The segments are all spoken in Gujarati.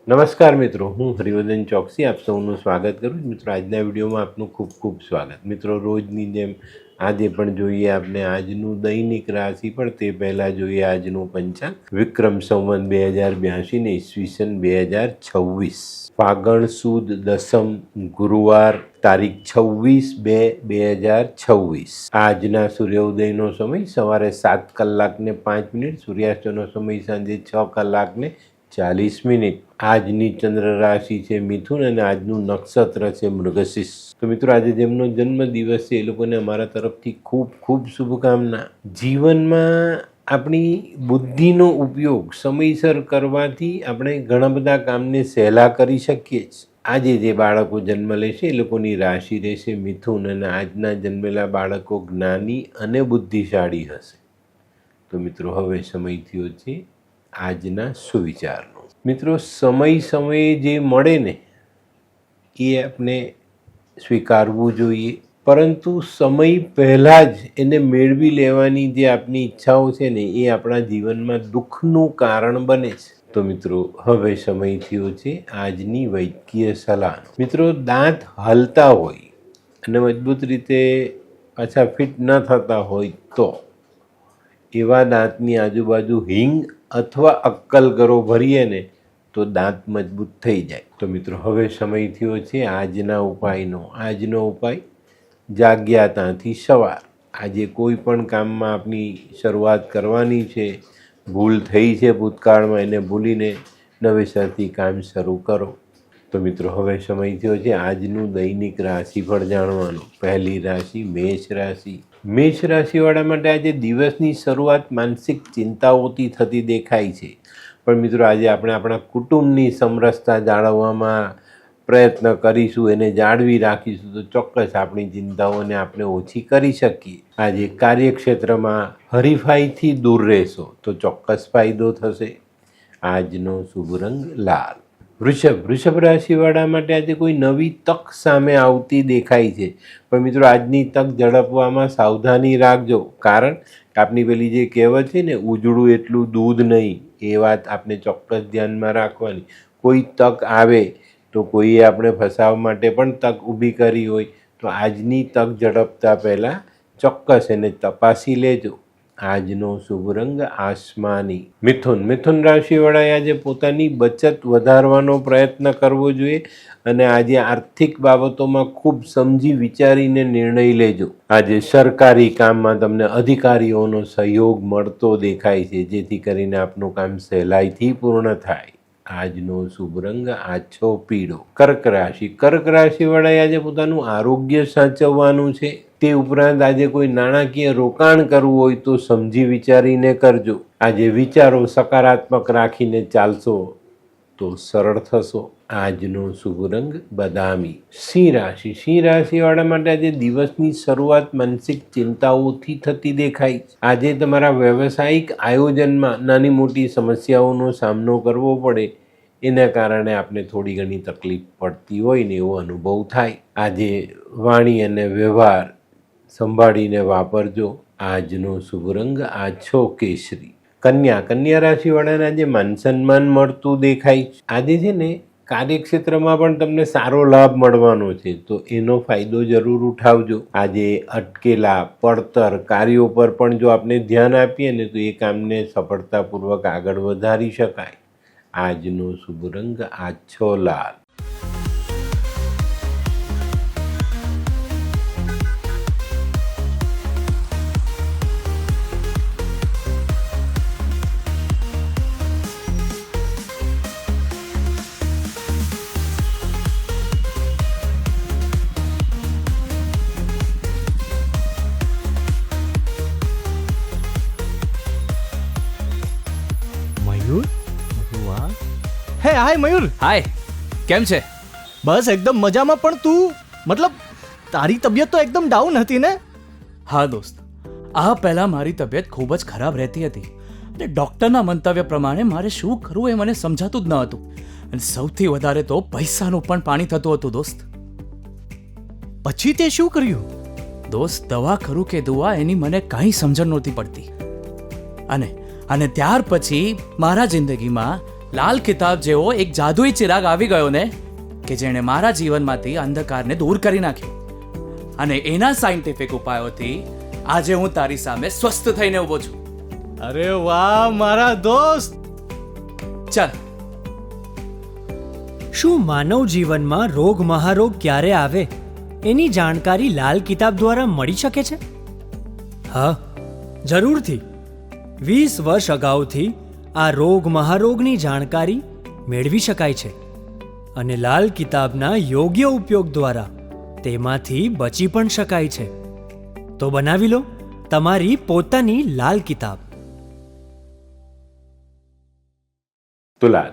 નમસ્કાર મિત્રો, હું હરિવર્ધન ચોકસી આપ સૌનું સ્વાગત કરું છું. મિત્રો, આજના વિડીયોમાં આપનું ખૂબ ખૂબ સ્વાગત. મિત્રો, રોજની જેમ આજે પણ જોઈએ આપણે આજનું દૈનિક રાશિ, પણ તે પહેલાં જોઈએ આજનું પંચાંગ. વિક્રમ સંવત 2082 ને ઈસવીસન 2026, ફાગણ સુદ દસમ, ગુરુવાર, તારીખ 26/2/2026. આજના સૂર્યોદયનો સમય સવારે 7 કલાક ને 5 મિનિટ, સૂર્યાસ્તનો સમય સાંજે 6 કલાક ને 40 મિનિટ. આજની ચંદ્ર રાશિ છે મિથુન અને આજનું નક્ષત્ર છે મૃગશિર. તો મિત્રો, આજે જેમનો જન્મદિવસ છે એ લોકોને અમારા તરફથી ખૂબ ખૂબ શુભકામના. જીવનમાં આપણી બુદ્ધિનો ઉપયોગ સમયસર કરવાથી આપણે ઘણા બધા કામને સહેલા કરી શકીએ છીએ. આજે જે બાળકો જન્મ લેશે એ લોકોની રાશિ રહેશે મિથુન અને આજના જન્મેલા બાળકો જ્ઞાની અને બુદ્ધિશાળી હશે. તો મિત્રો, હવે સમય થયો છે આજના સુવિચારનો. મિત્રો, સમયે જે મળે ને એ આપણે સ્વીકારવું જોઈએ, પરંતુ સમય પહેલાં જ એને મેળવી લેવાની જે આપની ઈચ્છાઓ છે ને એ આપણા જીવનમાં દુઃખનું કારણ બને છે. તો મિત્રો, હવે સમય થયો છે આજની વૈદ્યકીય સલાહનો. મિત્રો, દાંત હલતા હોય અને મજબૂત રીતે પાછા ફિટ ન થતા હોય તો એવા દાંતની આજુબાજુ હિંગ અથવા અક્કલગરો ભરીએ ને તો દાંત મજબૂત થઈ જાય. તો મિત્રો, હવે સમય થયો છે આજના ઉપાયનો. આજનો ઉપાય, જાગ્યા ત્યાંથી સવાર. આજે કોઈ પણ કામમાં આપણી શરૂઆત કરવાની છે, ભૂલ થઈ છે ભૂતકાળમાં, એને ભૂલીને નવેસરથી કામ શરૂ કરો. તો મિત્રો, હવે સમય થયો છે આજનું દૈનિક રાશિફળ જાણવાનું. પહેલી રાશિ મેષ રાશિ. મેષ રાશિવાળા માટે આજે દિવસની શરૂઆત માનસિક ચિંતાઓથી થતી દેખાય છે. પણ મિત્રો, આજે આપણે આપણા કુટુંબની સમરસતા જાળવવામાં પ્રયત્ન કરીશું, એને જાળવી રાખીશું તો ચોક્કસ આપણી ચિંતાઓને આપણે ઓછી કરી શકીએ. આજે કાર્યક્ષેત્રમાં હરીફાઈથી દૂર રહેશો તો ચોક્કસ ફાયદો થશે. આજનો શુભ રંગ લાલ. વૃષભ રાશિવાળા માટે આજે કોઈ નવી તક સામે આવતી દેખાય છે. પણ મિત્રો, આજની તક ઝડપવામાં સાવધાની રાખજો, કારણ કે આપની પેલી જે કહેવત છે ને, ઉજળું એટલું દૂધ નહીં, એ વાત આપણે ચોક્કસ ધ્યાનમાં રાખવાની. કોઈ તક આવે તો કોઈએ આપણે ફસાવવા માટે પણ તક ઊભી કરી હોય તો આજની તક ઝડપતા પહેલાં ચોક્કસ એને તપાસી લેજો. આજનો શુભ રંગ આસમાની. મિથુન રાશિવાળાએ આજે પોતાની બચત વધારવાનો પ્રયત્ન કરવો જોઈએ અને આજે આર્થિક બાબતોમાં ખૂબ સમજી વિચારીને નિર્ણય લેજો. આજે સરકારી કામમાં તમને અધિકારીઓનો સહયોગ મળતો દેખાય છે, જેથી કરીને આપનું કામ સહેલાઈથી પૂર્ણ થાય. આજનો શુભ રંગ આછો પીળો. કર્ક રાશિવાળાએ આજે પોતાનું આરોગ્ય સાચવવાનું છે. તે ઉપરાંત આજે કોઈ નાણાકીય રોકાણ કરવું હોય તો સમજી વિચારીને કરજો. આજે વિચારો સકારાત્મક રાખીને ચાલશો તો સરળ થશો. આજનો શુભ રંગ બદામી. સિંહ રાશિવાળા માટે આજે દિવસની શરૂઆત માનસિક ચિંતાઓથી થતી દેખાય. આજે તમારા વ્યવસાયિક આયોજનમાં નાની મોટી સમસ્યાઓનો સામનો કરવો પડે, એના કારણે આપણે થોડી ઘણી તકલીફ પડતી હોય ને એવો અનુભવ થાય. આજે વાણી અને વ્યવહાર સંભાળીને વાપરજો. આજનો શુભ રંગ આછો કેસરી. કન્યા રાશિવાળાને આજે માન સન્માન મળતું દેખાય. આજે છે ને કાર્યક્ષેત્રમાં પણ તમને સારો લાભ મળવાનો છે, તો એનો ફાયદો જરૂર ઉઠાવજો. આજે અટકેલા પડતર કાર્યો પર પણ જો આપણે ધ્યાન આપીએ ને તો એ કામને સફળતાપૂર્વક આગળ વધારી શકાય. આજનો શુભ રંગ આછો લાલ. હાય મયુર. હાય, કેમ છે? બસ એકદમ મજામાં. પણ તું, મતલબ તારી તબિયત તો એકદમ ડાઉન હતી ને? હા દોસ્ત, આ પહેલાં મારી તબિયત ખૂબ જ ખરાબ રહેતી હતી અને ડૉક્ટરના મંતવ્ય પ્રમાણે મારે શું કરવું એ મને સમજાતું જ ન હતું. અને સૌથી વધારે તો પૈસાનું પણ પાણી થતું હતું દોસ્ત. પછી તે શું કર્યું? દોસ્ત, દવા કરું કે દવા એની મને કાંઈ સમજણ નહોતી પડતી. અને ત્યાર પછી મારા જિંદગીમાં લાલ કિતાબ જેવો એક જાદુઈ ચિરાગ આવી ગયો ને કે જેણે મારા જીવનમાંથી અંધકારને દૂર કરી નાખ્યો. અને એના સાયન્ટિફિક ઉપાયોથી આજે હું તારી સામે સ્વસ્થ થઈને ઊભો છું. અરે વાહ મારા દોસ્ત. ચાલ. શું માનવ જીવનમાં રોગ મહારોગ ક્યારે આવે એની જાણકારી લાલ કિતાબ દ્વારા મળી શકે છે? હા, જરૂરથી. 20 વર્ષ અગાઉથી આ રોગ મહારોગની જાણકારી મેળવી શકાય છે અને લાલ કિતાબના યોગ્ય ઉપયોગ દ્વારા તેમાંથી બચી પણ શકાય છે. તો બનાવી લો તમારી પોતાની લાલ કિતાબ.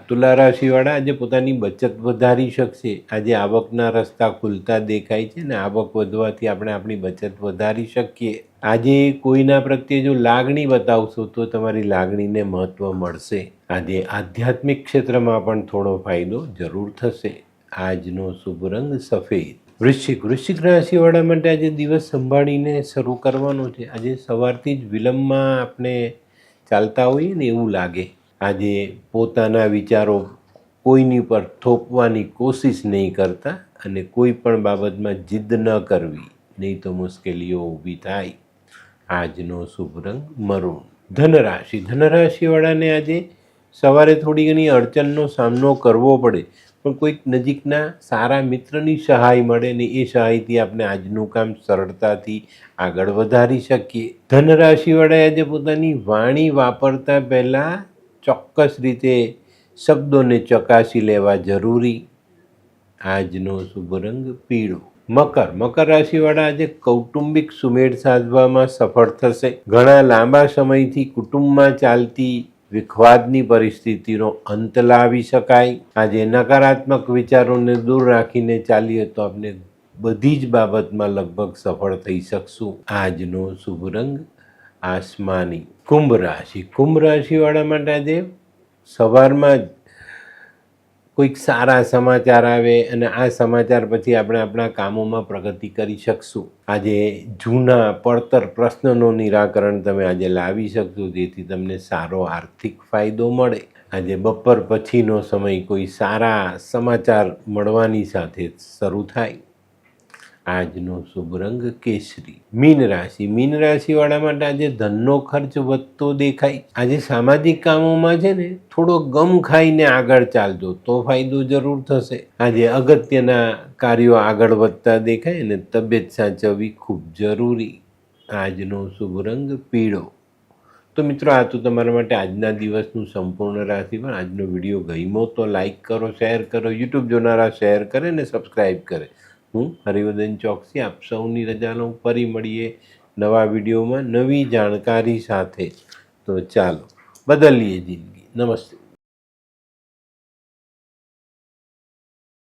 તુલા રાશિવાળા આજે પોતાની બચત વધારી શકશે. આજે આવકના રસ્તા ખુલતા દેખાય છે ને આવક વધવાથી આપણે આપણી બચત વધારી શકીએ. આજે કોઈના પ્રત્યે જો લાગણી બતાવશો તો તમારી લાગણીને મહત્વ મળશે. આજે આધ્યાત્મિક ક્ષેત્રમાં પણ થોડો ફાયદો જરૂર થશે. આજનો શુભ રંગ સફેદ. વૃશ્ચિક રાશિવાળા માટે આજે દિવસ સંભાળીને શરૂ કરવાનો છે. આજે સવારથી જ વિલંબમાં આપણે ચાલતા હોઈએ ને એવું લાગે. આજે પોતાના વિચારો કોઈની પર થોપવાની કોશિશ નહીં કરતા અને કોઈ પણ બાબતમાં જીદ ન કરવી, નહીં તો મુશ્કેલીઓ ઊભી થાય. આજનો શુભ રંગ મરૂન. ધનરાશિવાળાને આજે સવારે થોડી ઘણી અડચણનો સામનો કરવો પડે, પણ કોઈક નજીકના સારા મિત્રની સહાય મળે ને એ સહાયથી આપણે આજનું કામ સરળતાથી આગળ વધારી શકીએ. ધનરાશિવાળાએ આજે પોતાની વાણી વાપરતા પહેલાં ચોક્કસ રીતે શબ્દોને ચકાસી લેવા જરૂરી. આજનો શુભ રંગ પીળો. મકર રાશિવાળા આજે કૌટુંબિક સુમેળ સાધવામાં સફળ થશે. ઘણા લાંબા સમયથી કુટુંબમાં ચાલતી વિખવાદની પરિસ્થિતિનો અંત લાવી શકાય. આજે નકારાત્મક વિચારોને દૂર રાખીને ચાલીએ તો આપણે બધી જ બાબતમાં લગભગ સફળ થઈ શકશું. આજનો શુભ રંગ આસમાની. કુંભ રાશિવાળા માટે આજે સવારમાં જ કોઈક સારા સમાચાર આવે અને આ સમાચાર પછી આપણે આપણા કામોમાં પ્રગતિ કરી શકશું. આજે જૂના પડતર પ્રશ્નોનું નિરાકરણ તમે આજે લાવી શકશો, જેથી તમને સારો આર્થિક ફાયદો મળે. આજે બપોર પછીનો સમય કોઈ સારા સમાચાર મળવાની સાથે શરૂ થાય. આજનો શુભ રંગ કેસરી. મીન રાશિવાળા માટે આજે ધનનો ખર્ચ વધતો દેખાય. આજે સામાજિક કામોમાં છે ને થોડો ગમ ખાઈને આગળ ચાલજો તો ફાયદો જરૂર થશે. આજે અગત્યના કાર્યો આગળ વધતા દેખાય અને તબિયત સાચવવી ખૂબ જરૂરી. આજનો શુભ રંગ પીળો. તો મિત્રો, આ તો તમારા માટે આજના દિવસનું સંપૂર્ણ રાશિફળ. આજનો વિડીયો ગમ્યો તો લાઈક કરો, શેર કરો, યુટ્યુબ જોનારા શેર કરે ને સબસ્ક્રાઈબ કરે. હું હરિવર્ધન ચોકસી આપ સૌની રજા લઉં. ફરી મળીએ નવા વિડીયોમાં નવી જાણકારી સાથે. તો ચાલો બદલીએ જિંદગી. નમસ્તે.